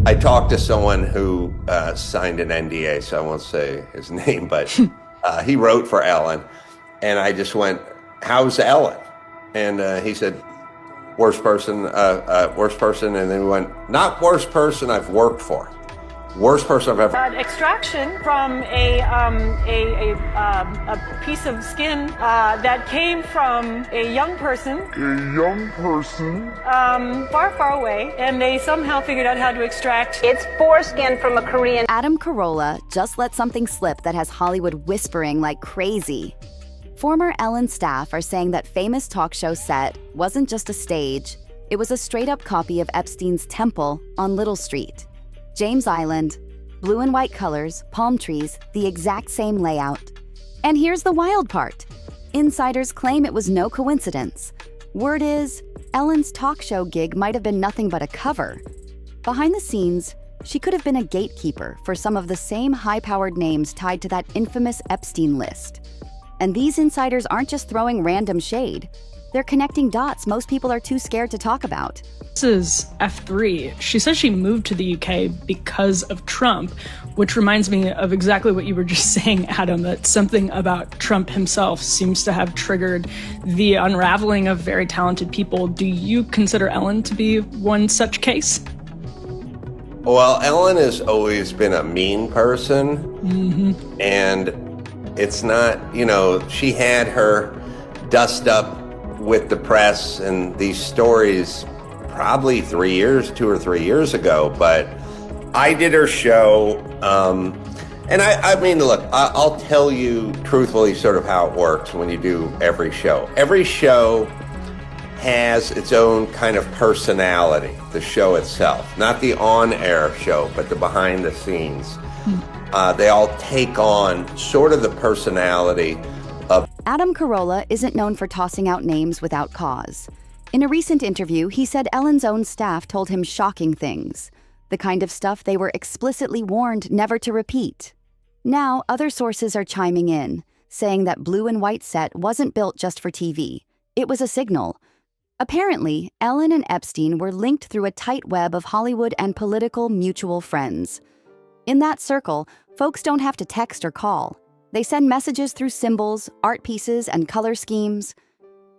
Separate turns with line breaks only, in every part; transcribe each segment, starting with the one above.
I talked to someone who signed an NDA, so I won't say his name, but he wrote for Ellen. And I just went, how's Ellen? And he said, worst person. And then we went, not worst person I've worked for. Worst person I've ever.
Extraction from a piece of skin that came from a young person. Far, far away, and they somehow figured out how to extract.
It's foreskin from a Korean.
Adam Carolla just let something slip that has Hollywood whispering like crazy. Former Ellen staff are saying that famous talk show set wasn't just a stage, it was a straight-up copy of Epstein's temple on Little Street. James Island, blue and white colors, palm trees, the exact same layout. And here's the wild part. Insiders claim it was no coincidence. Word is, Ellen's talk show gig might have been nothing but a cover. Behind the scenes, she could have been a gatekeeper for some of the same high-powered names tied to that infamous Epstein list. And these insiders aren't just throwing random shade. They're connecting dots most people are too scared to talk about.
This is F3. She says she moved to the UK because of Trump, which reminds me of exactly what you were just saying, Adam, that something about Trump himself seems to have triggered the unraveling of very talented people. Do you consider Ellen to be one such case?
Well, Ellen has always been a mean person. And it's not, she had her dust up with the press and these stories probably 2 or 3 years ago, but I did her show. And I mean, look, I'll tell you truthfully sort of how it works when you do every show. Every show has its own kind of personality, the show itself, not the on-air show, but the behind the scenes. They all take on sort of the personality of.
Adam Carolla isn't known for tossing out names without cause. In a recent interview, he said Ellen's own staff told him shocking things, the kind of stuff they were explicitly warned never to repeat. Now, other sources are chiming in, saying that blue and white set wasn't built just for TV. It was a signal. Apparently, Ellen and Epstein were linked through a tight web of Hollywood and political mutual friends. In that circle, folks don't have to text or call. They send messages through symbols, art pieces, and color schemes.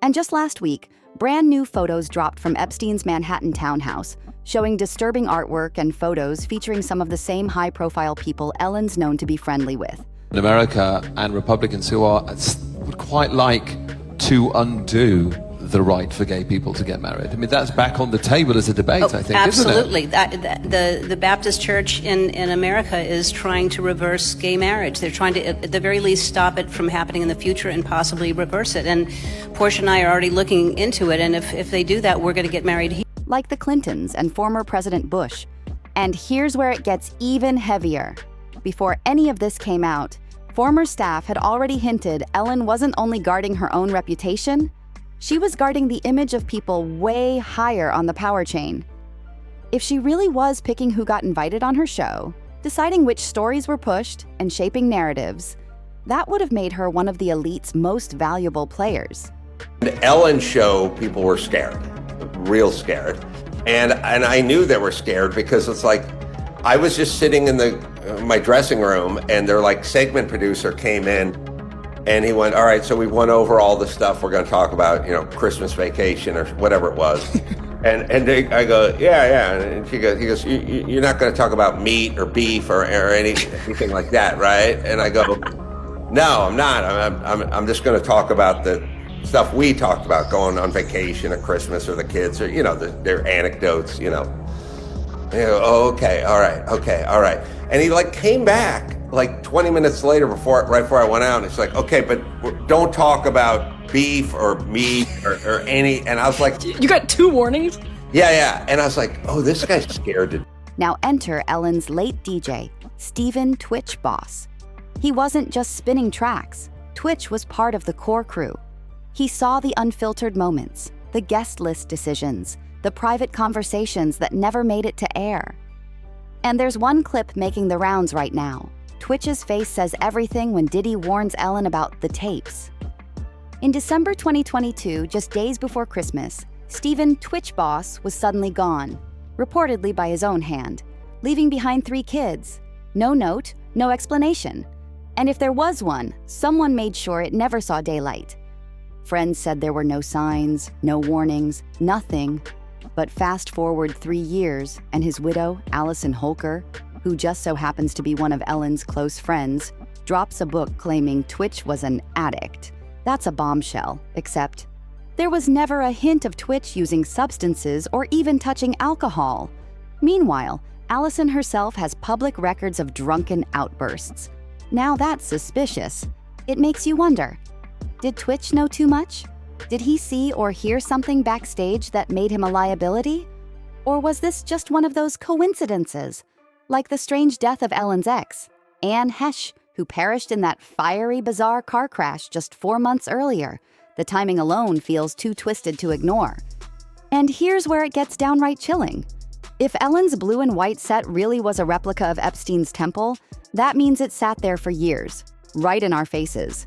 And just last week, brand new photos dropped from Epstein's Manhattan townhouse, showing disturbing artwork and photos featuring some of the same high-profile people Ellen's known to be friendly with.
In America, and Republicans who would quite like to undo the right for gay people to get married. I mean, that's back on the table as a debate, I think,
absolutely.
isn't it?
The Baptist Church in America is trying to reverse gay marriage. They're trying to, at the very least, stop it from happening in the future and possibly reverse it. And Portia and I are already looking into it, and if they do that, we're going to get married here.
Like the Clintons and former President Bush. And here's where it gets even heavier. Before any of this came out, former staff had already hinted Ellen wasn't only guarding her own reputation, she was guarding the image of people way higher on the power chain. If she really was picking who got invited on her show, deciding which stories were pushed, and shaping narratives, that would have made her one of the elite's most valuable players.
The Ellen show, people were scared, real scared. And I knew they were scared because it's like, I was just sitting in my dressing room and their segment producer came in and he went, all right, so we went over all the stuff we're going to talk about, Christmas Vacation or whatever it was. and I go, yeah. And he goes, you're not going to talk about meat or beef or anything like that, right? And I go, no, I'm not. I'm just going to talk about the stuff we talked about, going on vacation at Christmas or the kids or, their anecdotes, oh, okay, all right. And he came back 20 minutes later right before I went out, and it's like, okay, but don't talk about beef or meat or any, and I was like.
You got 2 warnings?
Yeah, and I was like, oh, this guy's scared to.
Now enter Ellen's late DJ, Stephen Twitch Boss. He wasn't just spinning tracks. Twitch was part of the core crew. He saw the unfiltered moments, the guest list decisions, the private conversations that never made it to air. And there's one clip making the rounds right now. Twitch's face says everything when Diddy warns Ellen about the tapes. In December 2022, just days before Christmas, Stephen Twitch Boss was suddenly gone, reportedly by his own hand. leaving behind 3 kids. No note, no explanation. And if there was one, someone made sure it never saw daylight. Friends said there were no signs, no warnings, nothing. But fast forward 3 years, and his widow, Allison Holker, who just so happens to be one of Ellen's close friends, drops a book claiming Twitch was an addict. That's a bombshell, except there was never a hint of Twitch using substances or even touching alcohol. Meanwhile, Allison herself has public records of drunken outbursts. Now that's suspicious. It makes you wonder, did Twitch know too much? Did he see or hear something backstage that made him a liability? Or was this just one of those coincidences, like the strange death of Ellen's ex, Anne Hesh, who perished in that fiery, bizarre car crash just 4 months earlier? The timing alone feels too twisted to ignore. And here's where it gets downright chilling. If Ellen's blue and white set really was a replica of Epstein's temple, that means it sat there for years, right in our faces.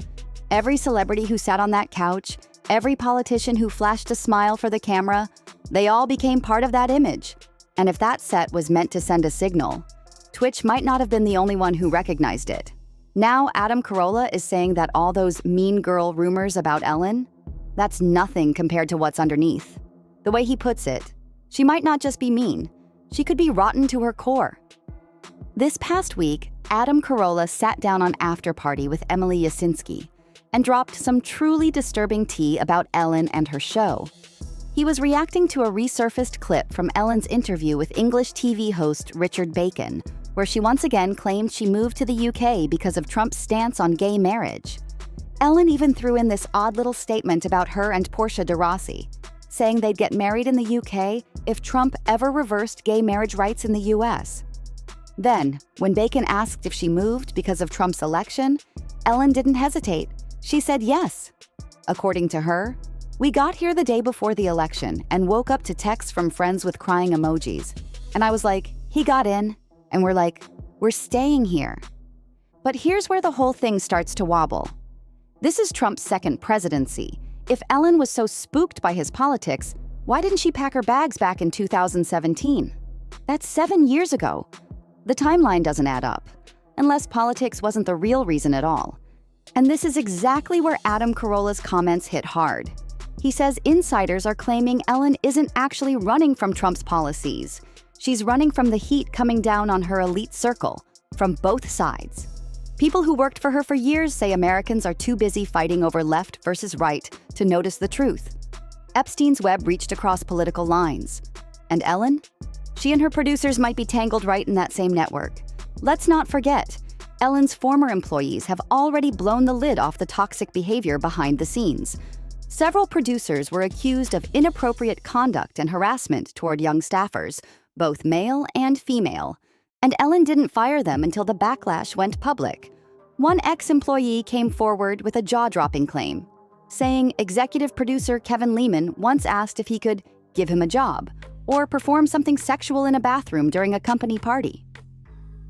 Every celebrity who sat on that couch, every politician who flashed a smile for the camera, they all became part of that image. And if that set was meant to send a signal, Twitch might not have been the only one who recognized it. Now Adam Carolla is saying that all those mean girl rumors about Ellen, that's nothing compared to what's underneath. The way he puts it, she might not just be mean, she could be rotten to her core. This past week, Adam Carolla sat down on After Party with Emily Yasinski and dropped some truly disturbing tea about Ellen and her show. He was reacting to a resurfaced clip from Ellen's interview with English TV host Richard Bacon, where she once again claimed she moved to the UK because of Trump's stance on gay marriage. Ellen even threw in this odd little statement about her and Portia de Rossi, saying they'd get married in the UK if Trump ever reversed gay marriage rights in the US. Then, when Bacon asked if she moved because of Trump's election, Ellen didn't hesitate. She said yes. According to her, "We got here the day before the election and woke up to texts from friends with crying emojis. And I was like, he got in. And we're like, we're staying here." But here's where the whole thing starts to wobble. This is Trump's second presidency. If Ellen was so spooked by his politics, why didn't she pack her bags back in 2017? That's 7 years ago. The timeline doesn't add up, unless politics wasn't the real reason at all. And this is exactly where Adam Carolla's comments hit hard. He says insiders are claiming Ellen isn't actually running from Trump's policies. She's running from the heat coming down on her elite circle, from both sides. People who worked for her for years say Americans are too busy fighting over left versus right to notice the truth. Epstein's web reached across political lines. And Ellen? She and her producers might be tangled right in that same network. Let's not forget, Ellen's former employees have already blown the lid off the toxic behavior behind the scenes. Several producers were accused of inappropriate conduct and harassment toward young staffers, both male and female, and Ellen didn't fire them until the backlash went public. One ex-employee came forward with a jaw-dropping claim, saying executive producer Kevin Lehman once asked if he could give him a job or perform something sexual in a bathroom during a company party.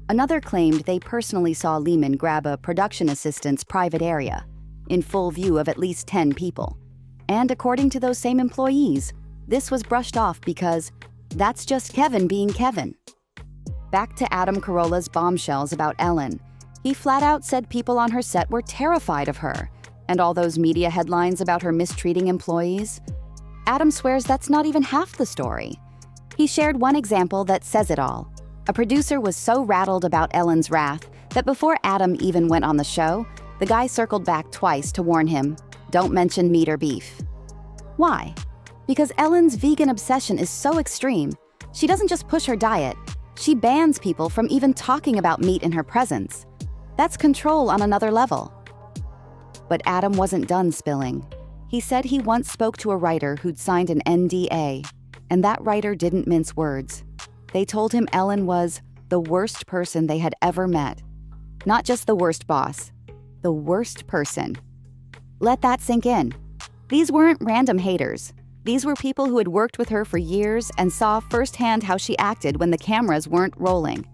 Another claimed they personally saw Lehman grab a production assistant's private area, in full view of at least 10 people. And according to those same employees, this was brushed off because that's just Kevin being Kevin. Back to Adam Carolla's bombshells about Ellen. He flat out said people on her set were terrified of her, and all those media headlines about her mistreating employees. Adam swears that's not even half the story. He shared one example that says it all. A producer was so rattled about Ellen's wrath that before Adam even went on the show, the guy circled back twice to warn him, "Don't mention meat or beef." Why? Because Ellen's vegan obsession is so extreme, she doesn't just push her diet, she bans people from even talking about meat in her presence. That's control on another level. But Adam wasn't done spilling. He said he once spoke to a writer who'd signed an NDA, and that writer didn't mince words. They told him Ellen was the worst person they had ever met. Not just the worst boss, the worst person. Let that sink in. These weren't random haters. These were people who had worked with her for years and saw firsthand how she acted when the cameras weren't rolling.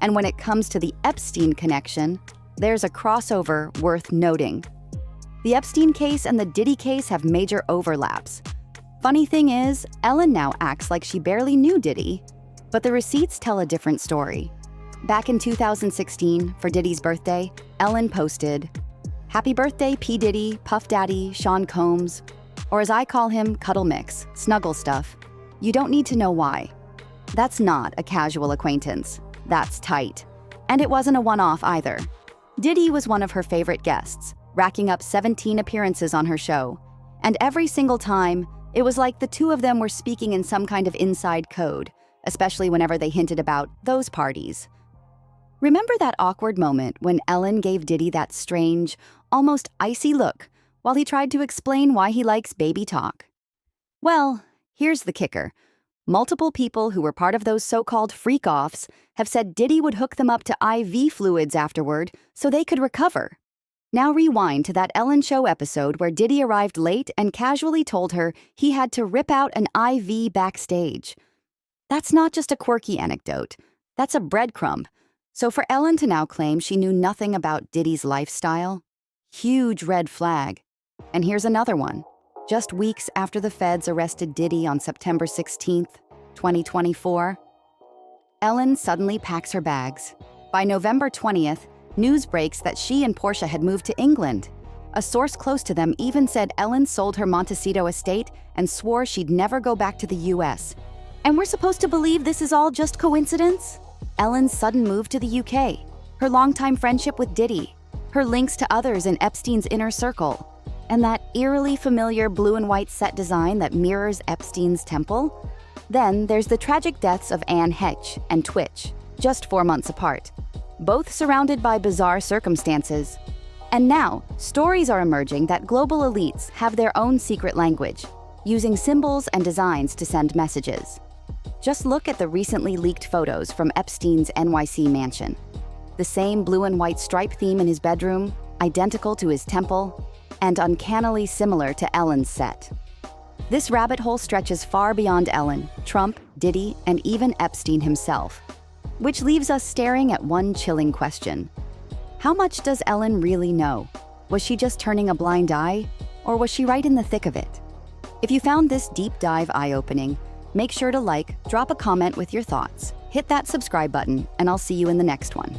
And when it comes to the Epstein connection, there's a crossover worth noting. The Epstein case and the Diddy case have major overlaps. Funny thing is, Ellen now acts like she barely knew Diddy. But the receipts tell a different story. Back in 2016, for Diddy's birthday, Ellen posted, "Happy birthday, P. Diddy, Puff Daddy, Sean Combs," or as I call him, Cuddle Mix, Snuggle Stuff. You don't need to know why. That's not a casual acquaintance. That's tight. And it wasn't a one-off either. Diddy was one of her favorite guests, racking up 17 appearances on her show. And every single time, it was like the two of them were speaking in some kind of inside code, especially whenever they hinted about those parties. Remember that awkward moment when Ellen gave Diddy that strange, almost icy look while he tried to explain why he likes baby talk? Well, here's the kicker. Multiple people who were part of those so-called freak-offs have said Diddy would hook them up to IV fluids afterward so they could recover. Now rewind to that Ellen Show episode where Diddy arrived late and casually told her he had to rip out an IV backstage. That's not just a quirky anecdote. That's a breadcrumb. So for Ellen to now claim she knew nothing about Diddy's lifestyle, huge red flag. And here's another one. Just weeks after the feds arrested Diddy on September 16th, 2024, Ellen suddenly packs her bags. By November 20th, news breaks that she and Portia had moved to England. A source close to them even said Ellen sold her Montecito estate and swore she'd never go back to the US. And we're supposed to believe this is all just coincidence? Ellen's sudden move to the UK, her longtime friendship with Diddy, her links to others in Epstein's inner circle, and that eerily familiar blue and white set design that mirrors Epstein's temple. Then there's the tragic deaths of Anne Heche and Twitch, just 4 months apart, both surrounded by bizarre circumstances. And now, stories are emerging that global elites have their own secret language, using symbols and designs to send messages. Just look at the recently leaked photos from Epstein's NYC mansion. The same blue and white stripe theme in his bedroom, identical to his temple, and uncannily similar to Ellen's set. This rabbit hole stretches far beyond Ellen, Trump, Diddy, and even Epstein himself, which leaves us staring at one chilling question. How much does Ellen really know? Was she just turning a blind eye, or was she right in the thick of it? If you found this deep dive eye-opening, make sure to like, drop a comment with your thoughts, hit that subscribe button, and I'll see you in the next one.